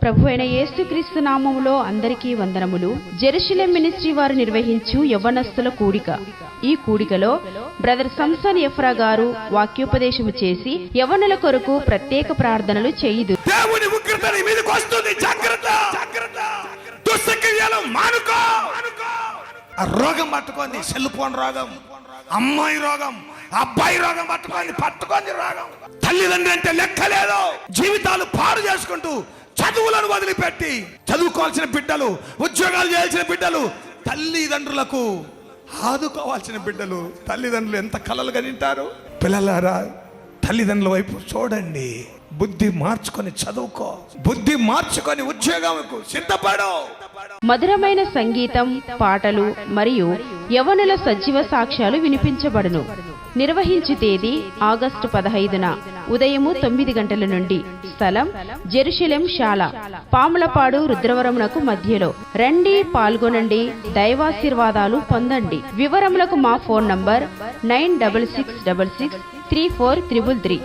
ప్రభువైన యేసుక్రీస్తు నామములో అందరికీ వందనములు. జెరూసలేం మినిస్ట్రీ వారు నిర్వహించు యవ్వనస్తుల కూడిక. ఈ కూడికలో బ్రదర్ సంసన్ ఎఫ్రా గారు వాక్యోపదేశము చేసి యవ్వనుల కొరకు ప్రత్యేక ప్రార్థనలు చేయుదురు. దేవుని ఉగ్రత నీ మీదకి వస్తుంది, జాగ్రత్త. దుష్టక్రియలు మానుకో. ఆ రోగం పట్టుకోండి, సెల్ ఫోన్ రోగం, అమ్మాయి రోగం, అబ్బాయి రోగం పట్టుకోండి రోగం. తల్లిదండ్రులు అంటే లెక్క లేదు. జీవితాలు పాడు చేసుకుంటూ చదువులను వదిలిపెట్టి చదువుకోవాల్సిన బిడ్డలు, ఉద్యోగాలు చేయాల్సిన బిడ్డలు, తల్లిదండ్రులకు ఆదుకోవాల్సిన బిడ్డలు, తల్లిదండ్రులు ఎంత కలలు కనింటారు. పిల్లలారా, తల్లిదండ్రుల వైపు చూడండి. బుద్ధి మార్చుకొని చదువుకో, బుద్ధి మార్చుకొని ఉద్యోగంకు సిద్ధపడు. మధురమైన సంగీతం, పాటలు మరియు యవ్వనుల సజీవ సాక్ష్యాలు వినిపించబడును. నిర్వహించు తేదీ ఆగస్టు 15న ఉదయము 9 గంటల నుండి. స్థలం జెరూసలేం శాల, పాములపాడు రుద్రవరమునకు మధ్యలో. రండి, పాల్గొనండి, దైవాశీర్వాదాలు పొందండి. వివరములకు మా ఫోన్ నంబర్ 9666343333.